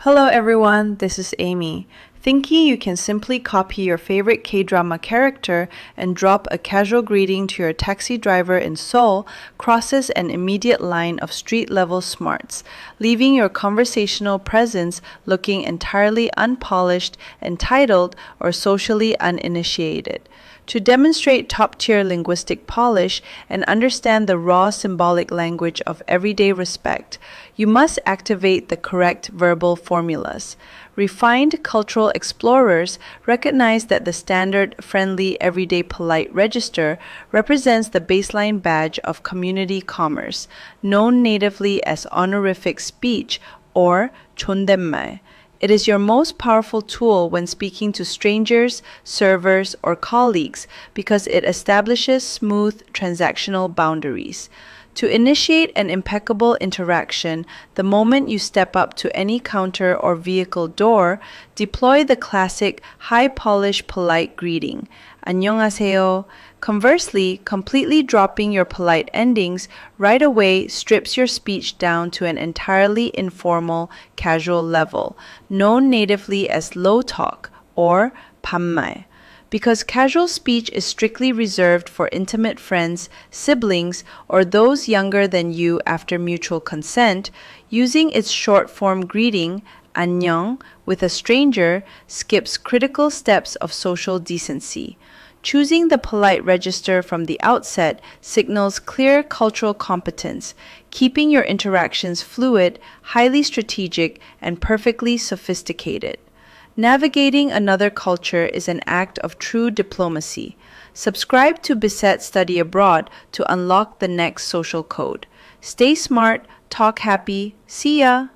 Hello everyone, this is Amy. Thinking you can simply copy your favorite K-drama character and drop a casual greeting to your taxi driver in Seoul crosses an immediate line of street-level smarts, leaving your conversational presence looking entirely unpolished, entitled, or socially uninitiated. To demonstrate top-tier linguistic polish and understand the raw symbolic language of everyday respect, you must activate the correct verbal formulas. Refined cultural explorers recognize that the standard, friendly, everyday polite register represents the baseline badge of community commerce, known natively as honorific speech or Jondaetmal. It is your most powerful tool when speaking to strangers, servers, or colleagues because it establishes smooth transactional boundaries. To initiate an impeccable interaction, the moment you step up to any counter or vehicle door, deploy the classic high-polish polite greeting, 안녕하세요. Conversely, completely dropping your polite endings right away strips your speech down to an entirely informal, casual level, known natively as low talk or Banmal. Because casual speech is strictly reserved for intimate friends, siblings, or those younger than you after mutual consent, using its short-form greeting, 안녕, with a stranger skips critical steps of social decency. Choosing the polite register from the outset signals clear cultural competence, keeping your interactions fluid, highly strategic, and perfectly sophisticated. Navigating another culture is an act of true diplomacy. Subscribe to Bisset Study Abroad to unlock the next social code. Stay smart, talk happy, see ya!